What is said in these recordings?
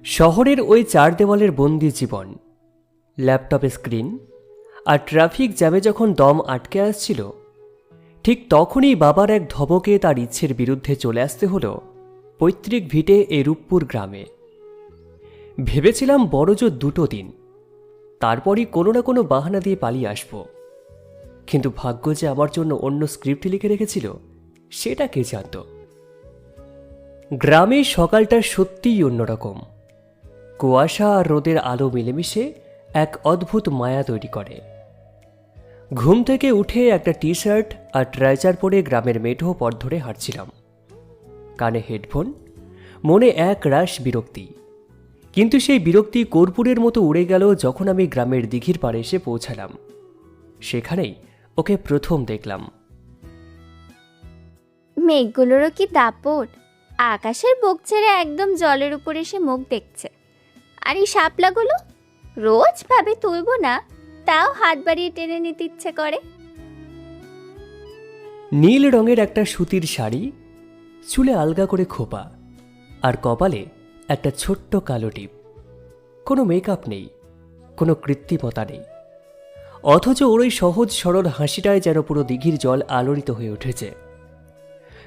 শহরের ওই চার দেওয়ালের বন্দি জীবন, ল্যাপটপে স্ক্রিন আর ট্রাফিক জ্যামে যখন দম আটকে আসছিল, ঠিক তখনই বাবার এক ধমকে তার ইচ্ছের বিরুদ্ধে চলে আসতে হলো পৈতৃক ভিটে এই রূপপুর গ্রামে। ভেবেছিলাম বড়জোর 2 দিন, তারপরই কোনো না কোনো বাহানা দিয়ে পালিয়ে আসব। কিন্তু ভাগ্য যে আমার জন্য অন্য স্ক্রিপ্ট লিখে রেখেছিল সেটা কে জানত। গ্রামের সকালটা সত্যিই অন্যরকম। কুয়াশা আর রোদের আলো মিলেমিশে এক অদ্ভুত মায়া তৈরি করে। ঘুম থেকে উঠে একটা টি শার্ট আর ট্রাউজার পরে গ্রামের মেঠো পথ ধরে হাঁটছিলাম। কানে হেডফোন, মনে এক রাশ বিরক্তি। কিন্তু সেই বিরক্তি কর্পূরের মতো উড়ে গেল যখন আমি গ্রামের দিঘির পাড়ে এসে পৌঁছালাম। সেখানেই ওকে প্রথম দেখলাম। মেঘগুলোরও কি দাপট! আকাশের বুক ছেড়ে একদম জলের উপর এসে মুখ দেখছে। আর এই শাপলাগুলো রোজ ভাবে তুলব না, তাও হাত বাড়িয়ে টেনে নিতে ইচ্ছে করে। নীল রঙের একটা সুতির শাড়ি, চুলে আলগা করে খোপা, আর কপালে একটা ছোট্ট কালো টিপ। কোনো মেকআপ নেই, কোনো কৃত্রিমতা নেই, অথচ ওর ওই সহজ সরল হাসিটায় যেন পুরো দিঘির জল আলোড়িত হয়ে উঠেছে।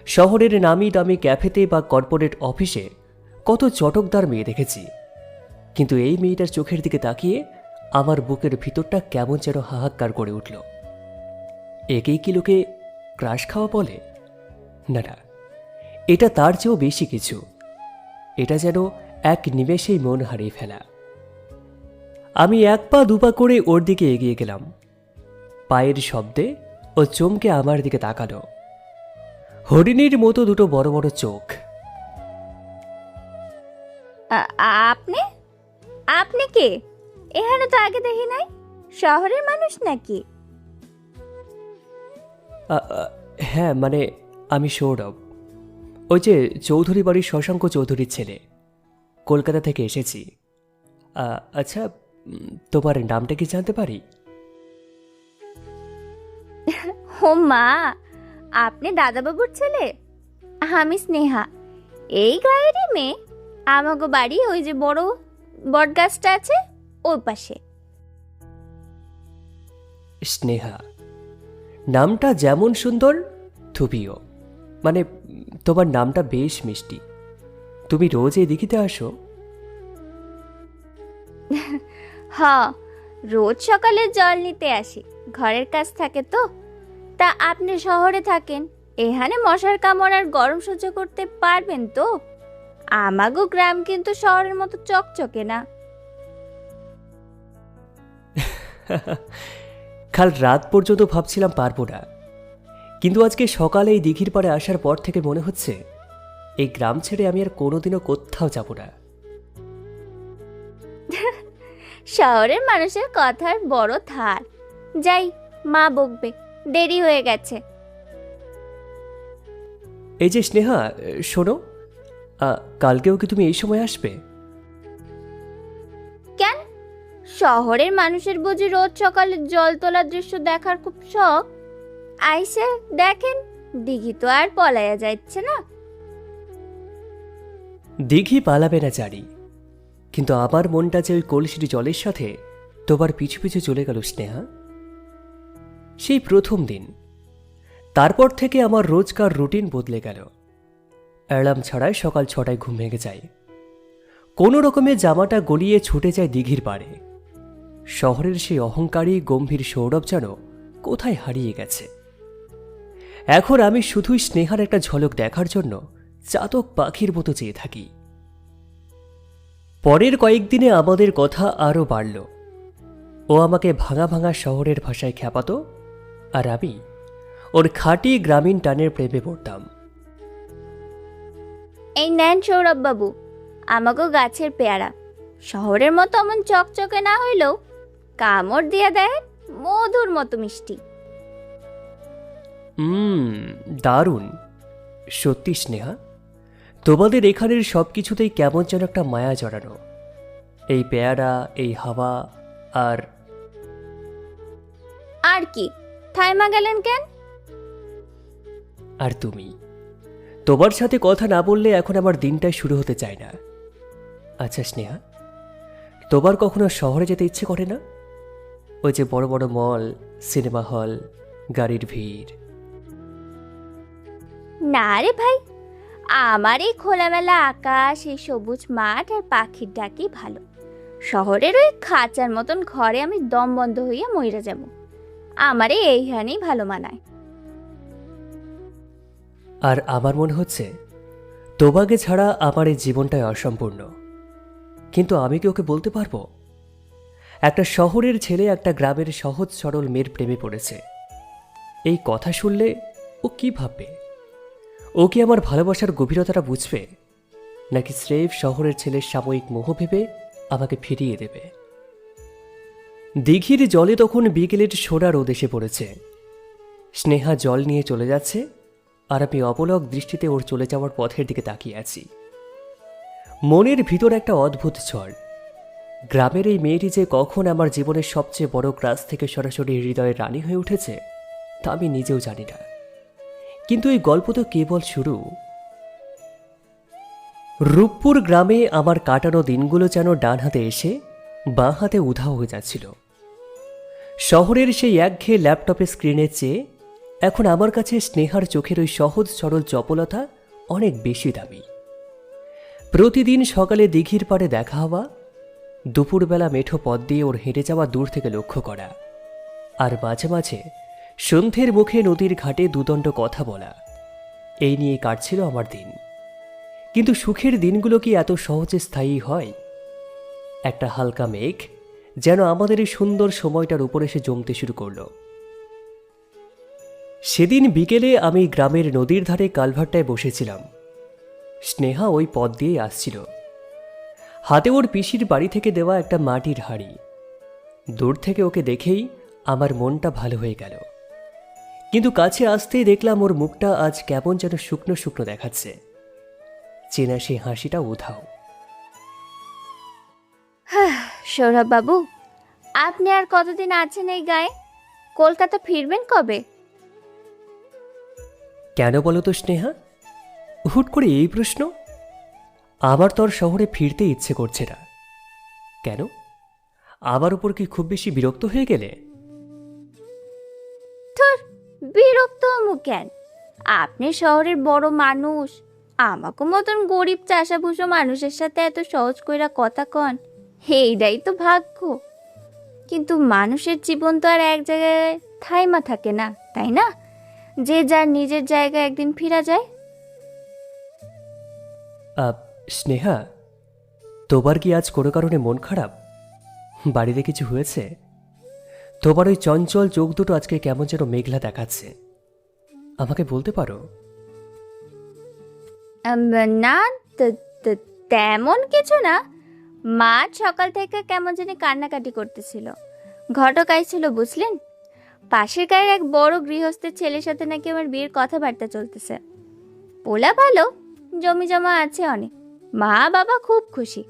শহরের নামি দামি ক্যাফেতে বা কর্পোরেট অফিসে কত চটকদার মেয়ে দেখেছি, কিন্তু এই মেয়েটার চোখের দিকে তাকিয়ে আমার বুকের ভিতরটা কেমন যেন হাহাকার করে উঠল। একেই কি লোকে ক্রাশ খাওয়া বলে? না না, এটা তার চেয়েও বেশি কিছু। এটা যেন এক নিমেষেই মন হারিয়ে ফেলা। আমি 1 পা 2 পা করে ওর দিকে এগিয়ে গেলাম। পায়ের শব্দে ও চমকে আমার দিকে তাকালো। হরিণীর মতো 2 বড় বড় চোখ। আপনি আপনি কে? এখানে তো আগে দেখি নাই। শহরের মানুষ নাকি? হ্যাঁ, মানে আমি সৌরভ, ওই যে চৌধুরী বাড়ির শশাঙ্ক চৌধুরীর ছেলে। কলকাতা থেকে এসেছি। আচ্ছা, তোমার নামটা কি জানতে পারি? ও মা, আপনি দাদাবাবুর ছেলে? আমি স্নেহা, এই গায়েরই মেয়ে। আমাগো বাড়ি ওই যে বড় বটগাছটা আছে ওই পাশে। স্নেহা নামটা যেমন সুন্দর থুপিও। মানে তোমার নামটা বেশ মিষ্টি। তুমি রোজ এই দিঘিতে আসো? হ্যাঁ, রোজ সকালে জল নিতে আসি, ঘরের কাজ থাকে তো। তা আপনি শহরে থাকেন, এখানে মশার কামড় আর গরম সহ্য করতে পারবেন তো? আমাগো গ্রাম কিন্তু শহরের মতো চকচকে না। কাল রাত পর্যন্ত ভাবছিলাম পারবো না, কিন্তু আজকে সকালে এই দিঘির পাড়ে আসার পর থেকে মনে হচ্ছে এই গ্রাম ছেড়ে আমি আর কোনোদিনও কোথাও যাব না। শহরের মানুষের কথার বড় ধার। যাই, মা বকবে, দেরি হয়ে গেছে। এই যে স্নেহা, শোনো, কালকেও কি তুমি এই সময় আসবে? কেন? শহরের মানুষের বুঝি রোজ সকালে জল তোলার দৃশ্য দেখার খুব শখ? আইসে দেখেন, দিঘি তো আর পলাইয়া যাচ্ছে না। দিঘি পালাবে না জানি, কিন্তু আমার মনটা যে ওই কলসির জলের সাথে তোমার পিছু পিছু চলে গেল স্নেহা। সেই প্রথম দিন, তারপর থেকে আমার রোজকার রুটিন বদলে গেল। অ্যালার্ম ছাড়াই সকাল 6টায় ঘুম ভেঙে যায়। কোনো রকমে জামাটা গলিয়ে ছুটে যায় দিঘির পাড়ে। শহরের সেই অহংকারী গম্ভীর সৌরভ যেন কোথায় হারিয়ে গেছে। এখন আমি শুধুই স্নেহার একটা ঝলক দেখার জন্য চাতক পাখির মতো চেয়ে থাকি। পরের কয়েকদিনে আমাদের কথা আরও বাড়ল। ও আমাকে ভাঙা ভাঙা শহরের ভাষায় খ্যাপাতো, আর আমি ওর খাঁটি গ্রামীণ টানের প্রেমে পড়তাম। এই নেন সৌরভ বাবু, আমাগো গাছের পেয়ারা। শহরের মতো এমন চকচকে না হইলেও কামড় দিয়ে দেয় মধুর মতো মিষ্টি। দারুণ। সত্যি স্নেহা, তোমাদের এখানের সব কিছুতেই কেমন যেন একটা মায়া জড়ানো। এই পেয়ারা, এই হাওয়া, আর আর কি, থাইমা গেলেন কেন? আর তুমি, তোমার সাথে কথা না বললে এখন আমার দিনটাই শুরু হতে চায় না। আচ্ছা স্নেহা, তোমার কখনো শহরে যেতে ইচ্ছে করে না? ওই যে বড় বড় মল, সিনেমা হল, গাড়ির ভিড়। না রে ভাই, আমার এই খোলামেলা আকাশ, এই সবুজ মাঠ আর পাখির ডাকি ভালো। শহরের ওই খাঁচার মতন ঘরে আমি দম বন্ধ হইয়া মইরা যাব। আমারে এইখানেই ভালো মানায়। আর আমার মনে হচ্ছে তোমাকে ছাড়া আমার এই জীবনটাই অসম্পূর্ণ। কিন্তু আমি কি ওকে বলতে পারবো? একটা শহরের ছেলে একটা গ্রামের সহজ সরল মেয়ের প্রেমে পড়েছে, এই কথা শুনলে ও কি ভাববে? ও কি আমার ভালোবাসার গভীরতাটা বুঝবে, নাকি স্রেফ শহরের ছেলের সাময়িক মোহ ভেবে আমাকে ফিরিয়ে দেবে? দিঘির জলে তখন বিকেলের সোনা রোদ এসে পড়েছে। স্নেহা জল নিয়ে চলে যাচ্ছে, আর আমি অপলক দৃষ্টিতে ওর চলে যাওয়ার পথের দিকে তাকিয়ে আছি। মনের ভিতর একটা অদ্ভুত ঝড়। গ্রামের এই মেয়েটি যে কখন আমার জীবনের সবচেয়ে বড় ক্রাশ থেকে সরাসরি হৃদয়ের রানী হয়ে উঠেছে তা আমি নিজেও জানি না। কিন্তু এই গল্প তো কেবল শুরু। রূপপুর গ্রামে আমার কাটানো দিনগুলো যেন ডান হাতে এসে বাঁ হাতে উধাও হয়ে যাচ্ছিল। শহরের সেই একঘেয়ে ল্যাপটপের স্ক্রিনের চেয়ে এখন আমার কাছে স্নেহার চোখের ওই সহজ সরল চপলতা অনেক বেশি দামি। প্রতিদিন সকালে দিঘির পাড়ে দেখা হওয়া, দুপুরবেলা মেঠো পথ দিয়ে ওর হেঁটে যাওয়া দূর থেকে লক্ষ্য করা, আর মাঝে মাঝে সন্ধ্যের মুখে নদীর ঘাটে দুদণ্ড কথা বলা, এই নিয়ে কাটছিল আমার দিন। কিন্তু সুখের দিনগুলো কি এত সহজে স্থায়ী হয়? একটা হালকা মেঘ যেন আমাদের এই সুন্দর সময়টার উপর এসে জমতে শুরু করলো। সেদিন বিকেলে আমি গ্রামের নদীর ধারে কালভারটায় বসেছিলাম। স্নেহা ওই পথ দিয়েই আসছিল, হাতে ওর পিসির বাড়ি থেকে দেওয়া একটা মাটির হাঁড়ি। দূর থেকে ওকে দেখেই আমার মনটা ভালো হয়ে গেল, কিন্তু কাছে আসতেই দেখলাম ওর মুখটা আজ কেমন যেন শুকনো শুকনো দেখাচ্ছে। চেনা সেই হাসিটা উধাও। সৌরভ বাবু, আপনি আর কতদিন আছেন এই গায়ে? কলকাতা ফিরবেন কবে? কেন বলো তো স্নেহা, হুট করে এই প্রশ্ন? আমার তো আর শহরে ফিরতে ইচ্ছে করছে না। কেন, আমার উপর কি খুব বেশি বিরক্ত হয়ে গেলে? বিরক্ত হমু কেন? আপনি শহরের বড় মানুষ, আমাকে মতন গরিব চাষাভুষো মানুষের সাথে এত সহজ কইরা কথা কন, এইটাই তো ভাগ্য। কিন্তু মানুষের জীবন তো আর এক জায়গায় থাইমা থাকে না, তাই না? যে যার নিজের জায়গায় একদিন ফিরা যায়। স্নেহা, তোমার কি আজ কোনো কারণে মন খারাপ? বাড়িতে কিছু হয়েছে? তোমার ওই চঞ্চল চোখ দুটো আজকে কেমন যেন মেঘলা দেখাচ্ছে, আমাকে বলতে পারো? না, তেমন কিছু না। মা সকাল থেকে কেমন জানি কান্নাকাটি করতেছিল। ঘটক আইছিল বুঝলেন, পাশের গায়ের এক বড় গৃহস্থের ছেলের সাথে নাকি আমার বিয়ের কথাবার্তা চলতেছে। পোলা ভালো, জমি জমা আছে অনেক, মা বাবা খুব খুশি।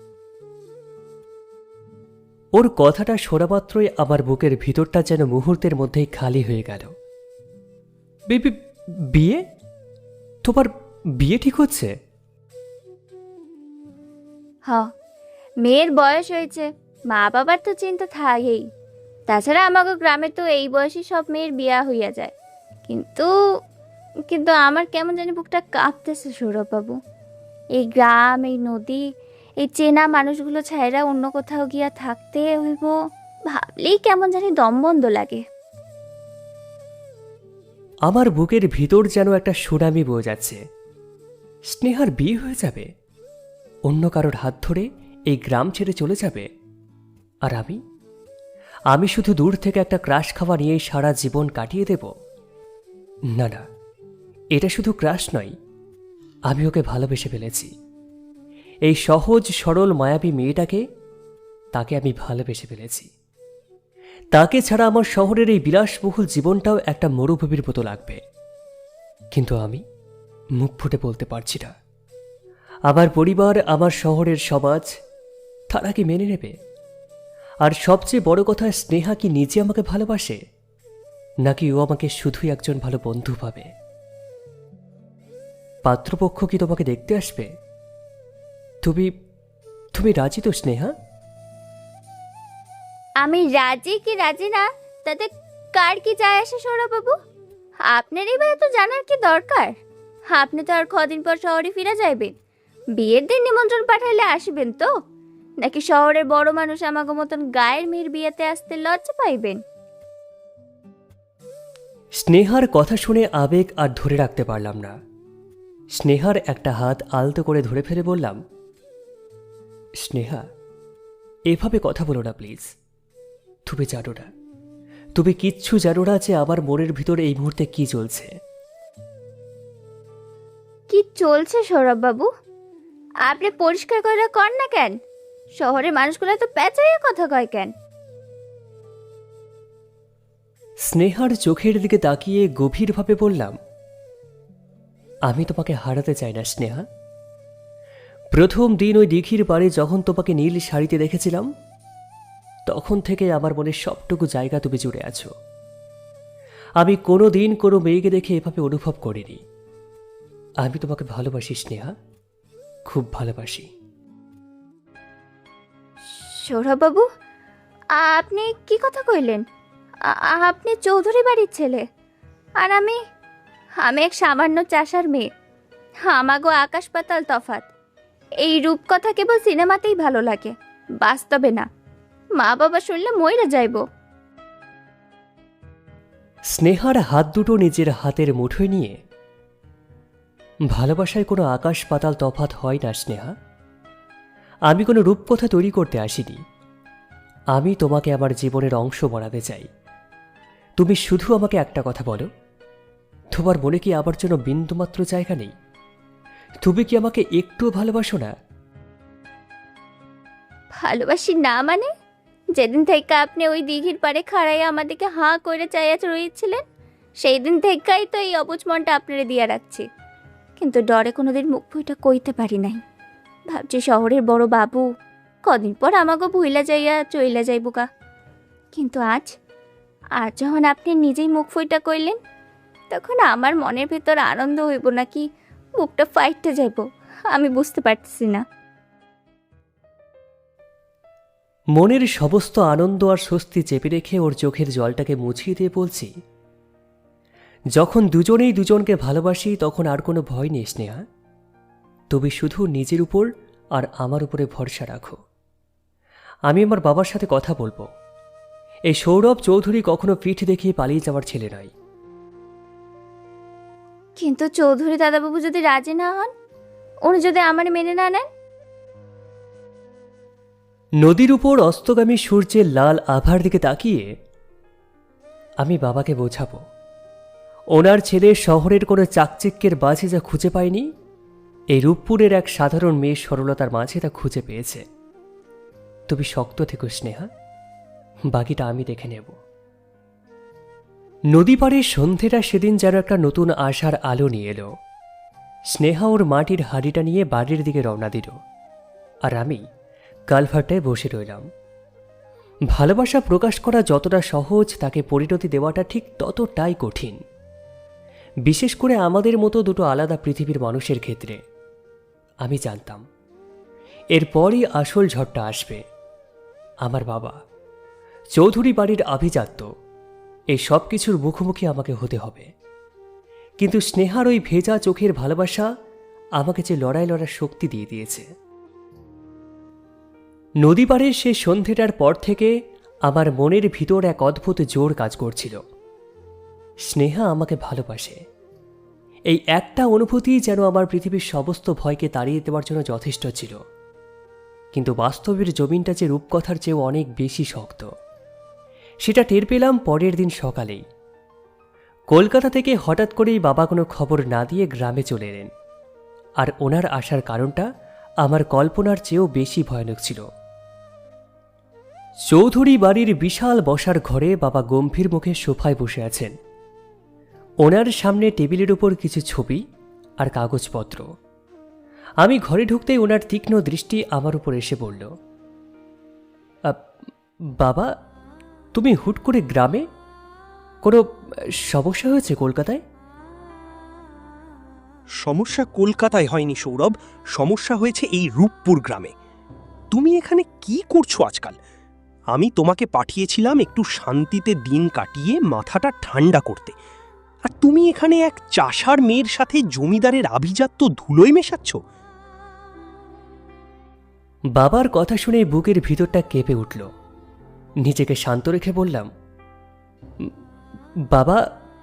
ওর কথাটা শোনা মাত্রই আমার বুকের ভিতরটা যেন মুহূর্তের মধ্যেই খালি হয়ে গেল। বিয়ে? তোমার বিয়ে ঠিক হচ্ছে? হ, মেয়ের বয়স হয়েছে, মা বাবার তো চিন্তা থাকেই। তাছাড়া আমাকে গ্রামে তো এই বয়সে সব মেয়ের বিয়া হইয়া যায়। কিন্তু কিন্তু আমার কেমন জানি বুকটা কাঁপতেছে সৌরভবাবু। এই গ্রাম, এই নদী, এই চেনা মানুষগুলো ছাইরা অন্য কোথাও গিয়া থাকতে হইব ভাবলেই কেমন জানি দম বন্ধ লাগে। আমার বুকের ভিতর যেন একটা সুনামি বয়ে যাচ্ছে। স্নেহার বিয়ে হয়ে যাবে, অন্য কারোর হাত ধরে এই গ্রাম ছেড়ে চলে যাবে, আর আমি শুধু দূর থেকে একটা ক্রাশ খাওয়া নিয়েই সারা জীবন কাটিয়ে দেব। না না, এটা শুধু ক্রাশ নয়, আমি ওকে ভালোবেসে ফেলেছি। এই সহজ সরল মায়াবী মেয়েটাকে, তাকে আমি ভালোবেসে ফেলেছি। তাকে ছাড়া আমার শহরের এই বিলাসবহুল জীবনটাও একটা মরুভূমির মতো লাগবে। কিন্তু আমি মুখ ফুটে বলতে পারছি না। আমার পরিবার, আমার শহরের সমাজ, তারা কি মেনে নেবে? আর সবচেয়ে বড় কথা, স্নেহা কি নিজে আমাকে ভালোবাসে, নাকি ও আমাকে শুধুই একজন ভালো বন্ধু ভাবে? পাত্রপক্ষ কি তোমাকে দেখতে আসবে? তুমি তুমি রাজি তো স্নেহা? আমি রাজি কি রাজি না তাতে কার কি যায় আসে সৌরভবাবু? আপনারই বা এত জানার কি দরকার? আপনি তো আর কদিন পর শহরে ফিরে যাইবেন। বিয়ের দিন নিমন্ত্রণ পাঠাইলে আসবেন তো? নাকি শহরের বড় মানুষ আমাকে মতন গায়ের মেয়ের বিয়েতে আসতে লজ্জা পাইবেন? স্নেহার কথা শুনে আবেগ আর ধরে রাখতে পারলাম না। স্নেহার একটা হাত আলতো করে ধরে ফেলে বললাম, স্নেহা, এভাবে কথা বলো না প্লিজ। তুমি জানো না, তুমি কিচ্ছু জানো না যে আমার মনের ভিতর এই মুহূর্তে কি চলছে। কি চলছে সৌরভবাবু? আপনি পরিষ্কার করে কর না কেন? শহরের মানুষগুলো তো পেঁচাইয়া কথা কয় কেন? স্নেহার চোখের দিকে তাকিয়ে গভীরভাবে বললাম, আমি তোমাকে হারাতে চাই না স্নেহা। প্রথম দিন ওই দিঘির পাড়ে যখন তোমাকে নীল শাড়িতে দেখেছিলাম, তখন থেকে আমার মনে সবটুকু জায়গা তুমি জুড়ে আছো। আমি কোনো দিন কোনো মেয়েকে দেখে এভাবে অনুভব করিনি। আমি তোমাকে ভালোবাসি স্নেহা, খুব ভালোবাসি। সৌরভবাবু, আপনি কি কথা কইলেন? আপনি চৌধুরী বাড়ির ছেলে, আর আমি আমি এক সামান্য চাষার মেয়ে। আমাগো আকাশ পাতাল তফাত। এই রূপকথা কেবল সিনেমাতেই ভালো লাগে, বাস্তবে না। মা বাবা শুনলে মইরা যাইব। স্নেহার হাত দুটো নিজের হাতের মুঠোয় নিয়ে, ভালোবাসায় কোনো আকাশ পাতাল তফাৎ হয় না স্নেহা। আমি কোনো রূপকথা তৈরি করতে আসিনি। আমি তোমাকে আমার জীবনের অংশ বানাতে চাই। তুমি শুধু আমাকে একটা কথা বলো, তোমার মনে কি আমার জন্য বিন্দুমাত্র জায়গা নেই? তুমি কি আমাকে একটুও ভালোবাসো না? ভালোবাসি না মানে? যেদিন থেকে আপনি ওই দিঘির পাড়ে খাড়াইয়া আমাদেরকে হাঁ করে চাইয়া রয়েছিলেন, সেই দিন থেকেই তো এই অবুঝ মনটা আপনারে দিয়া রাখছি। কিন্তু ডরে কোনোদিন মুখ ফুইটা কইতে পারি নাই। ভাবছি শহরের বড় বাবু কদিন পর আমাকে ভুইলা যাইয়া চইলা যাইবুকা। কিন্তু আজ আজ যখন আপনি নিজেই মুখ ফুইটা কইলেন, তখন আমার মনের ভেতর আনন্দ হইব নাকি বুকটা ফাইটটা যাইব আমি বুঝতে পারতেছি না। মনের সমস্ত আনন্দ আর স্বস্তি চেপে রেখে ওর চোখের জলটাকে মুছিয়ে দিয়ে বলছি, যখন দুজনেই দুজনকে ভালোবাসি তখন আর কোনো ভয় নেই স্নেহা। তুমি শুধু নিজের উপর আর আমার উপরে ভরসা রাখো। আমি আমার বাবার সাথে কথা বলবো। এই সৌরভ চৌধুরী কখনো পিঠ দেখিয়ে পালিয়ে যাওয়ার ছেলে নয়। কিন্তু চৌধুরী দাদাবাবু যদি রাজি না হন, উনি যদি আমার মেনে না নেন? নদীর উপর অস্তগামী সূর্যের লাল আভার দিকে তাকিয়ে আমি বাবাকে বোঝাবো, ওনার ছেলে শহরের কোনো চাকচিক্যের বাজে যা খুঁজে পায়নি, এই রূপপুরের এক সাধারণ মেয়ের সরলতার মাঝে তা খুঁজে পেয়েছে। তুমি শক্ত থেকো স্নেহা, বাকিটা আমি দেখে নেব। নদী পাড়ের সন্ধেটা সেদিন যেন একটা নতুন আশার আলো নিয়ে এলো। স্নেহা ওর মাটির হাঁড়িটা নিয়ে বাড়ির দিকে রওনা দিল, আর আমি কালভার্টায় বসে রইলাম। ভালোবাসা প্রকাশ করা যতটা সহজ, তাকে পরিণতি দেওয়াটা ঠিক ততটাই কঠিন, বিশেষ করে আমাদের মতো দুটো আলাদা পৃথিবীর মানুষের ক্ষেত্রে। আমি জানতাম এরপরই আসল ঝড়টা আসবে। আমার বাবা, চৌধুরী বাড়ির আভিজাত্য, এই সব কিছুর মুখোমুখি আমাকে হতে হবে। কিন্তু স্নেহার ওই ভেজা চোখের ভালোবাসা আমাকে যে লড়ার শক্তি দিয়ে দিয়েছে। নদী পাড়ের সে সন্ধেটার পর থেকে আমার মনের ভিতর এক অদ্ভুত জোর কাজ করছিল। স্নেহা আমাকে ভালোবাসে, এই একটা অনুভূতি যেন আমার পৃথিবীর সমস্ত ভয়কে তাড়িয়ে দেওয়ার জন্য যথেষ্ট ছিল। কিন্তু বাস্তবের জমিনটা যে রূপকথার চেয়েও অনেক বেশি শক্ত, সেটা টের পেলাম পরের দিন সকালেই। কলকাতা থেকে হঠাৎ করেই বাবা কোনো খবর না দিয়ে গ্রামে চলে এলেন, আর ওনার আসার কারণটা আমার কল্পনার চেয়েও বেশি ভয়ানক ছিল। চৌধুরী বাড়ির বিশাল বসার ঘরে বাবা গম্ভীর মুখে সোফায় বসে আছেন। ওনার সামনে টেবিলের উপর কিছু ছবি আর কাগজপত্র। আমি ঘরে ঢুকতেই ওনার তীক্ষ্ণ দৃষ্টি আমার উপর এসে বলল, বাবা, তুমি হুট করে গ্রামে? কোনো সমস্যা হয়েছে কলকাতায়? সমস্যা কলকাতায় হয়নি সৌরভ, সমস্যা হয়েছে এই রূপপুর গ্রামে। তুমি এখানে কি করছো আজকাল? আমি তোমাকে পাঠিয়েছিলাম একটু শান্তিতে দিন কাটিয়ে মাথাটা ঠান্ডা করতে, আর তুমি এখানে এক চাষার মেয়ের সাথে জমিদারের আভিজাত্য ধুলোয় মেশাচ্ছ। বাবার কথা শুনে বুকের ভিতরটা কেঁপে উঠল। নিজেকে শান্ত রেখে বললাম, বাবা,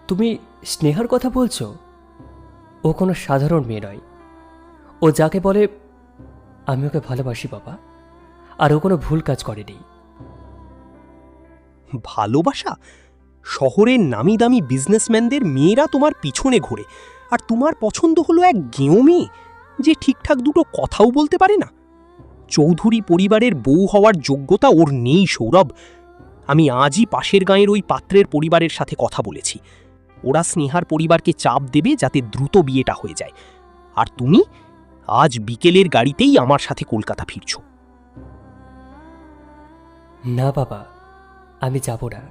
তুমি স্নেহার কথা বলছো? ও কোনো সাধারণ মেয়ে নয়। ও যাকে বলে আমি ওকে ভালোবাসি বাবা, আর ও কোনো ভুল কাজ করেনি। ভালোবাসা? শহরের নামি দামি বিজনেসম্যানদের মেয়েরা তোমার পিছনে ঘোরে, আর তোমার পছন্দ হলো এক গেঁয়ো মেয়ে যে ঠিকঠাক দুটো কথাও বলতে পারে না। চৌধুরী পরিবারের বউ হওয়ার যোগ্যতা ওর নেই সৌরভ। আমি আজই পাশের গাঁয়ের ওই পাত্রের পরিবারের সাথে কথা বলেছি। ওরা স্নেহার পরিবারকে চাপ দেবে যাতে দ্রুত বিয়েটা হয়ে যায়। আর তুমি আজ বিকেলের গাড়িতেই আমার সাথে কলকাতা ফিরছ। না বাবা, আমি যাব না।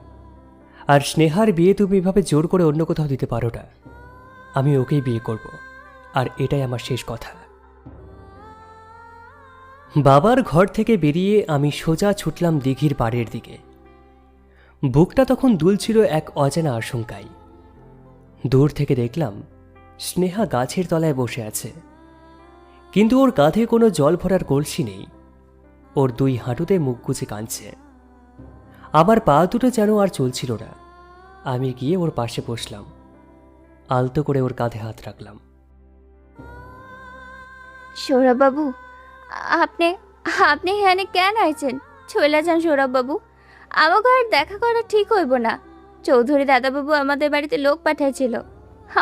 আর স্নেহার বিয়ে তুমি এভাবে জোর করে অন্য কোথাও দিতে পারো না। আমি ওকেই বিয়ে করব, আর এটাই আমার শেষ কথা। বাবার ঘর থেকে বেরিয়ে আমি সোজা ছুটলাম দিঘির পাড়ের দিকে। বুকটা তখন দুলছিল এক অজানা আশঙ্কায়। দূর থেকে দেখলাম স্নেহা গাছের তলায় বসে আছে, কিন্তু ওর কাঁধে কোনো জল ভরার কলসি নেই। ওর দুই হাঁটুতে মুখ গুজে কাঁদছে। আমার পা দুটো যেন আর চলছিল না। আমি গিয়ে ওর পাশে বসলাম, আলতো করে ওর কাঁধে হাত রাখলাম। সৌরভবাবু, আপনি আপনি এখানে কেন আইছেন? চলে যান সৌরভবাবু, আমাকে আর দেখা করা ঠিক হইব না। চৌধুরী দাদাবাবু আমাদের বাড়িতে লোক পাঠাইছিল।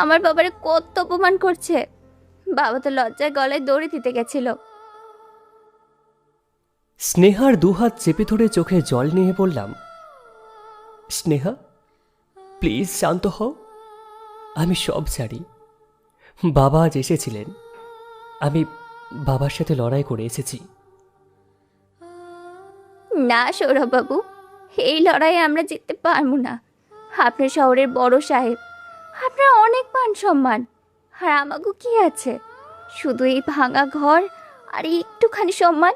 আমার বাবারে কত অপমান করছে। বাবা তো লজ্জায় গলায় দড়ি দিতে গেছিল। স্নেহার দুহাত চেপে ধরে চোখে জল নিয়ে বললাম, স্নেহা, প্লিজ শান্ত হও। আমি সব জানি। বাবা আজ এসেছিলেন। আমি বাবার সাথে লড়াই করে এসেছি। না সৌরভবাবু, এই লড়াইয়ে আমরা জিততে পারবো না। আপনি শহরের বড় সাহেব, আপনার অনেক মান সম্মান। আর আমাকে কি আছে? শুধু এই ভাঙা ঘর আর একটুখানি সম্মান,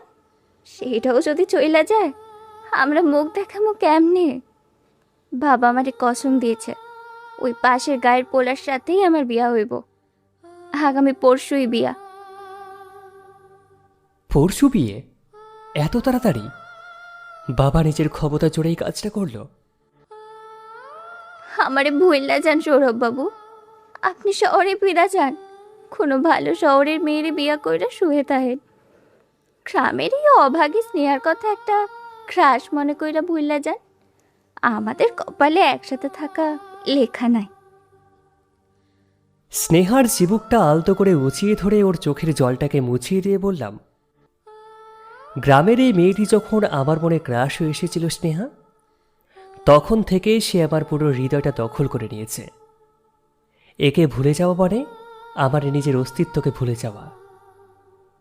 সেইটাও যদি চইলা যায়, আমরা মুখ দেখাবো কেমনে? বাবা আমারে কসম দিয়েছে, ওই পাশের গায়ের পোলার সাথেই আমার বিয়া হইব। আগামী পরশুই বিয়া। পরশু বিয়ে? এত তাড়াতাড়ি? বাবা নিজের ক্ষমতা জোরেই কাজটা করলো। আমারে ভুইল্লা যান সৌরভবাবু, আপনি শহরে ফিরা যান। কোনো ভালো শহরের মেয়েরে বিয়া কইরা শুয়ে থাকেন। গ্রামের এই অভাগী স্নেহার কথা একটা ক্রাশ মনে কইরা ভুইল্লা যান। আমাদের কপালে একসাথে থাকা লেখা নাই। স্নেহার চিবুকটা আলতো করে উঁচিয়ে ধরে ওর চোখের জলটাকে মুছিয়ে দিয়ে বললাম, গ্রামের এই মেয়েটি যখন আমার মনে ক্রাশ হয়ে এসেছিল স্নেহা, তখন থেকে সে আমার পুরো হৃদয়টা দখল করে নিয়েছে। একে ভুলে যাওয়া মানে আমার নিজের অস্তিত্বকে ভুলে যাওয়া।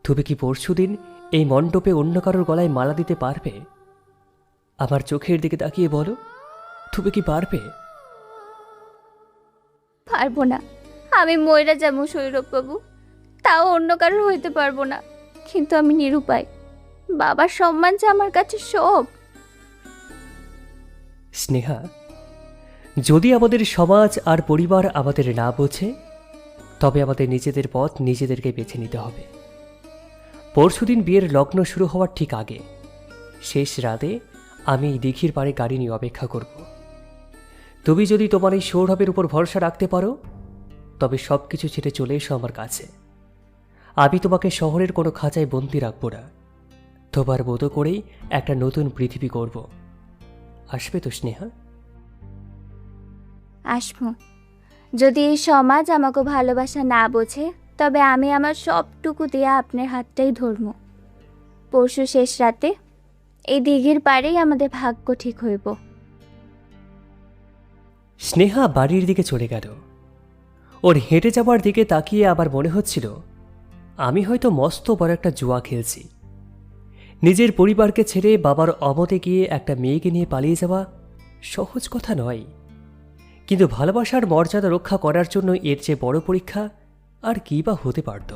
তুমি কি পরশুদিন এই মণ্ডপে অন্য কারোর গলায় মালা দিতে পারবে? আমার চোখের দিকে তাকিয়ে বলো, তুমি কি পারবে? পারবো না। আমি ময়রা যাবো সৌরভবাবু, তাও অন্য কারোর হইতে পারবো না। কিন্তু আমি নিরুপায়। বাবার সম্মান যে আমার কাছে সব। স্নেহা, যদি আমাদের সমাজ আর পরিবার আমাদের না বোঝে, তবে আমাদের নিজেদের পথ নিজেদেরকে বেছে নিতে হবে। পরশুদিন বিয়ের লগ্ন শুরু হওয়ার ঠিক আগে শেষ রাতে আমি এই দিঘির পাড়ে গাড়ি নিয়ে অপেক্ষা করব। তুমি যদি তোমার এই সৌরভের উপর ভরসা রাখতে পারো, তবে সব কিছু ছেড়ে চলে এসো আমার কাছে। আমি তোমাকে শহরের কোনো খাঁচায় বন্দি রাখবো না। তোমার মতো করেই একটা নতুন পৃথিবী করব। আসবে তো স্নেহা? আসবো। যদি এই সমাজ আমাকে ভালোবাসা না বোঝে, তবে আমি আমার সবটুকু দিয়ে আপনার হাতটাই ধরবো। পরশু শেষ রাতে এই দিঘির পাড়েই আমাদের ভাগ্য ঠিক হইব। স্নেহা বাড়ির দিকে চলে গেল। ওর হেঁটে যাবার দিকে তাকিয়ে আবার মনে হচ্ছিল আমি হয়তো মস্ত বড় একটা জুয়া খেলছি। নিজের পরিবারকে ছেড়ে বাবার অমতে গিয়ে একটা মেয়েকে নিয়ে পালিয়ে যাওয়া সহজ কথা নয়, কিন্তু ভালোবাসার মর্যাদা রক্ষা করার জন্য এর চেয়ে বড় পরীক্ষা আর কী বা হতে পারত।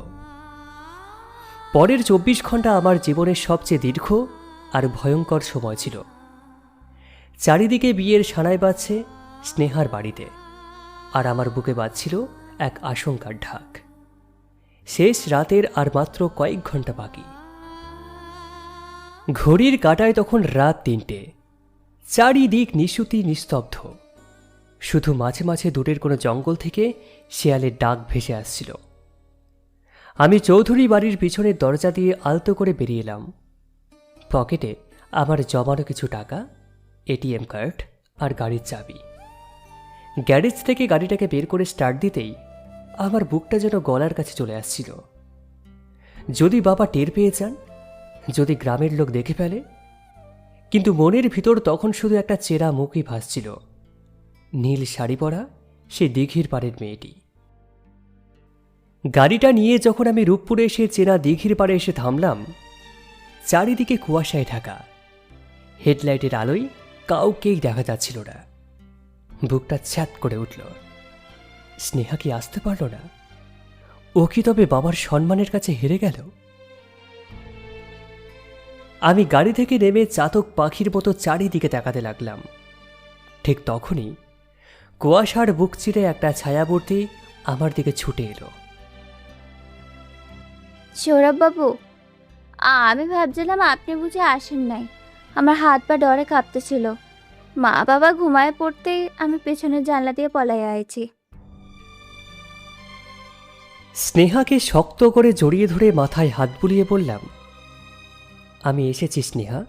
পরের 24 ঘন্টা আমার জীবনের সবচেয়ে দীর্ঘ আর ভয়ঙ্কর সময় ছিল। চারিদিকে বিয়ের সানাই বাজছে স্নেহার বাড়িতে, আর আমার বুকে বাজছিল এক আশঙ্কার ঢাক। শেষ রাতের আর মাত্র কয়েক ঘন্টা বাকি। ঘড়ির কাঁটায় তখন রাত 3টে। চারিদিক নিশুতি নিস্তব্ধ। শুধু মাঝে মাঝে দূরের কোনো জঙ্গল থেকে শেয়ালের ডাক ভেসে আসছিল। আমি চৌধুরী বাড়ির পিছনের দরজা দিয়ে আলতো করে বেরিয়ে এলাম। পকেটে আমার জমানো কিছু টাকা, এটিএম কার্ড আর গাড়ির চাবি। গ্যারেজ থেকে গাড়িটাকে বের করে স্টার্ট দিতেই আমার বুকটা যেন গলার কাছে চলে আসছিল। যদি বাবা টের পেয়ে যান, যদি গ্রামের লোক দেখে ফেলে। কিন্তু মনের ভিতর তখন শুধু একটা চেরা মুখই ভাসছিল, নীল শাড়ি পরা সে দিঘির পাড়ের মেয়েটি। গাড়িটা নিয়ে যখন আমি রূপপুরে এসে চেনা দিঘির পাড়ে এসে থামলাম, চারিদিকে কুয়াশায় ঢাকা। হেডলাইটের আলোয় কাউকেই দেখা যাচ্ছিল না। বুকটা ছ্যাত করে উঠল। স্নেহা কি আসতে পারল না? ও কি তবে বাবার সম্মানের কাছে হেরে গেল? আমি গাড়ি থেকে নেমে চাতক পাখির মতো চারিদিকে তাকাতে লাগলাম। ঠিক তখনই কুয়াশার বুক চিরে একটা ছায়াবর্তী আমার দিকে ছুটে এলো। সৌরভবাবু, আমি ভাবছিলাম আপনি বুঝে আসেন নাই। আমার হাত পা ডরে কাঁপতেছিল। মা বাবা ঘুমায় পড়তেই আমি পেছনের জানলা দিয়ে পলাই আইছি। স্নেহাকে শক্ত করে জড়িয়ে ধরে মাথায় হাত বুলিয়ে বললাম, আমি এসেছি স্নেহা।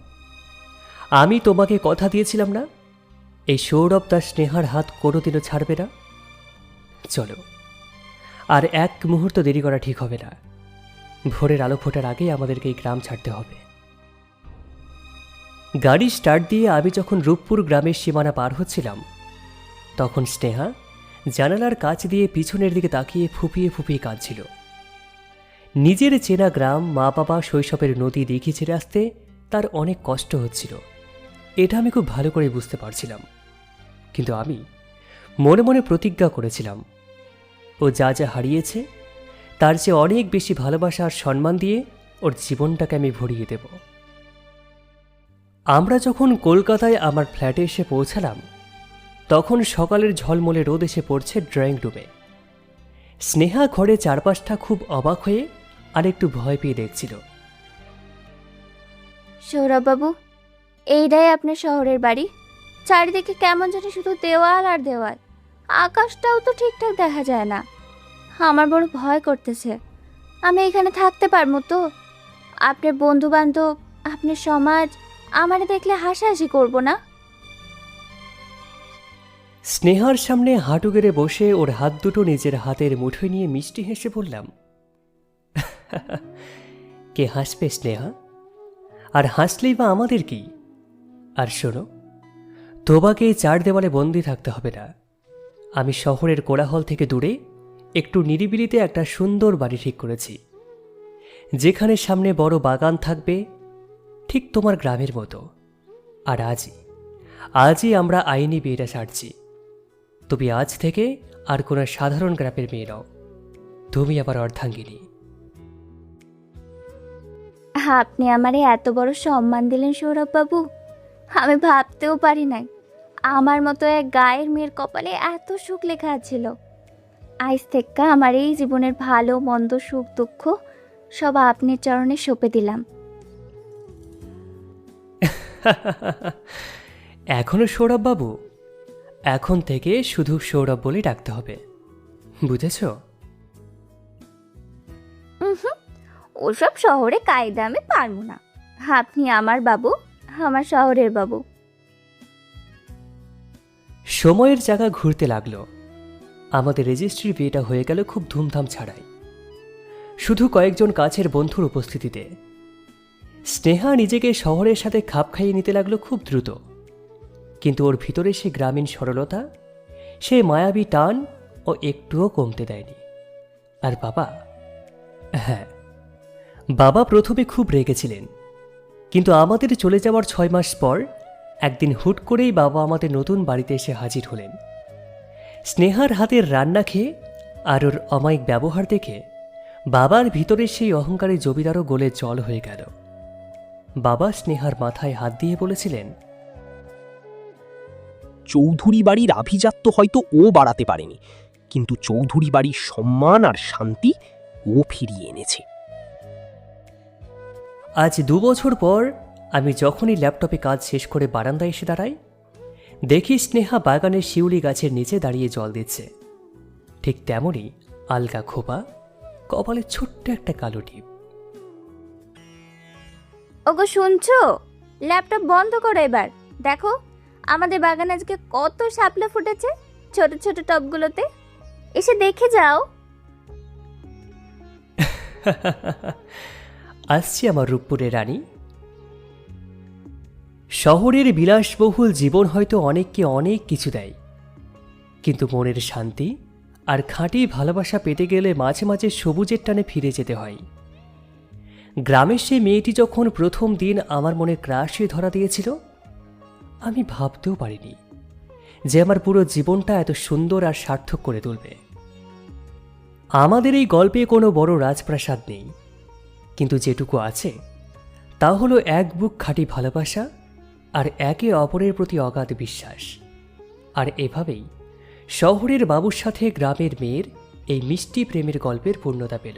আমি তোমাকে কথা দিয়েছিলাম না, এই সৌরভ তার স্নেহার হাত কোনোদিনও ছাড়বে না। চলো, আর এক মুহূর্ত দেরি করা ঠিক হবে না। ভোরের আলো ফোটার আগেই আমাদেরকে এই গ্রাম ছাড়তে হবে। গাড়ি স্টার্ট দিয়ে আমি যখন রূপপুর গ্রামের সীমানা পার হচ্ছিলাম, তখন স্নেহা জানালার কাছ দিয়ে পিছনের দিকে তাকিয়ে ফুপিয়ে ফুপিয়ে কাঁদছিল। নিজের চেনা গ্রাম, মা বাবা, শৈশবের নদী দিঘি ছেড়ে আসতে তার অনেক কষ্ট হচ্ছিল। এটা আমি খুব ভালো করে বুঝতে পারছিলাম। কিন্তু আমি মনে মনে প্রতিজ্ঞা করেছিলাম, ও যা যা হারিয়েছে তার চেয়ে অনেক বেশি ভালোবাসা আর সম্মান দিয়ে ওর জীবনটাকে আমি ভরিয়ে দেব। আমরা যখন কলকাতায় আমার ফ্ল্যাটে এসে পৌঁছালাম, তখন সকালের ঝলমলে রোদ এসে পড়ছে ড্রয়িং রুমে। স্নেহা ঘরে চারপাশটা খুব অবাক হয়ে আর একটু ভয় পেয়ে দেখছিল। সৌরভবাবু, এইটাই আপনার শহরের বাড়ি? চারিদিকে কেমন জানি শুধু দেওয়াল আর দেওয়াল, আকাশটাও তো ঠিকঠাক দেখা যায় না। আমার বড় ভয় করতেছে। আমি এখানে থাকতে পারবো তো? আপনার বন্ধু বান্ধব, আপনার সমাজ আমারে দেখলে হাসাহাসি করবো না? স্নেহার সামনে হাঁটু গেড়ে বসে ওর হাত দুটো নিজের হাতের মুঠোয় নিয়ে মিষ্টি হেসে বললাম, কে হাসবে স্নেহা? আর হাসলেই বা আমাদের কি? আর শোনো, তোমাকে এই চার দেওয়ালে বন্দি থাকতে হবে না। আমি শহরের কোলাহল থেকে দূরে একটু নিরিবিলিতে একটা সুন্দর বাড়ি ঠিক করেছি, যেখানে সামনে বড় বাগান থাকবে, ঠিক তোমার গ্রামের মতো। আর আজই আমরা আইনি বিয়েটা সারছি। তুমি আজ থেকে আর কোনো সাধারণ গ্রামের মেয়ে নও, তুমি আবার অর্ধাঙ্গিনী। আপনি আমারে এত বড় সম্মান দিলেন সৌরভবাবু, আমি ভাবতেও পারি নাই আমার মতো এক গায়ের মেয়ের কপালে এত সুখ লেখা ছিল। আজ থেকে আমার এই জীবনের ভালো মন্দ, সুখ দুঃখ সব আপনার চরণে সঁপে দিলাম। এখনো সৌরভ বাবু? এখন থেকে শুধু সৌরভ বলে ডাকতে হবে, বুঝেছ? ওসব শহরে কায়দা আমি পারবো না। আপনি আমার বাবু, আমার শহরের বাবু। সময়ের জায়গা ঘুরতে লাগলো। আমাদের রেজিস্ট্রির বিয়েটা হয়ে গেল খুব ধুমধাম ছাড়াই, শুধু কয়েকজন কাছের বন্ধুর উপস্থিতিতে। স্নেহা নিজেকে শহরের সাথে খাপ খাইয়ে নিতে লাগলো খুব দ্রুত, কিন্তু ওর ভিতরে সে গ্রামীণ সরলতা, সে মায়াবী টান ও একটুও কমতে দেয়নি। আর বাবা, হ্যাঁ, বাবা প্রথমে খুব রেগেছিলেন, কিন্তু আমাদের চলে যাওয়ার 6 মাস পর একদিন হুট করেই বাবা আমাদের নতুন বাড়িতে এসে হাজির হলেন। স্নেহার হাতের রান্না খেয়ে আর ওর অমায়িক ব্যবহার দেখে বাবার ভিতরে সেই অহংকারী জমিদারও গলে জল হয়ে গেল। বাবা স্নেহার মাথায় হাত দিয়ে বলেছিলেন, চৌধুরী বাড়ির আভিজাত্য হয়তো ও বাড়াতে পারেনি, কিন্তু চৌধুরী বাড়ির সম্মান আর শান্তি ও ফিরিয়ে এনেছে। আজ 2 বছর পর আমি যখনই ল্যাপটপে কাজ শেষ করে বারান্দায় এসে দাঁড়াই, দেখি স্নেহা বাগানের শিউলি গাছের নিচে দাঁড়িয়ে জল দিচ্ছে। ঠিক তেমনই আলগা খোপা, কপালে ছোট্ট একটা কালো টিপ। ওগো শুনছো? ল্যাপটপ বন্ধ করো এবার। দেখো আমাদের বাগানে আজকে কত শাপলা ফুটেছে ছোট ছোট টবগুলোতে। এসে দেখে যাও। আসছি আমার রূপপুরের রানী। শহরের বিলাসবহুল জীবন হয়তো অনেককে অনেক কিছু দেয়, কিন্তু মনের শান্তি আর খাঁটি ভালোবাসা পেতে গেলে মাঝে মাঝে সবুজের টানে ফিরে যেতে হয়। গ্রামের সেই মেয়েটি যখন প্রথম দিন আমার মনে ক্রাশে ধরা দিয়েছিল, আমি ভাবতেও পারিনি যে আমার পুরো জীবনটা এত সুন্দর আর সার্থক করে তুলবে। আমাদের এই গল্পে কোনো বড় রাজপ্রাসাদ নেই, কিন্তু যেটুকু আছে তা হলো এক বুক খাঁটি ভালোবাসা আর একে অপরের প্রতি অগাধ বিশ্বাস। আর এভাবেই শহরের বাবুর সাথে গ্রামের মেয়ের এই মিষ্টি প্রেমের গল্পের পূর্ণতা পেল।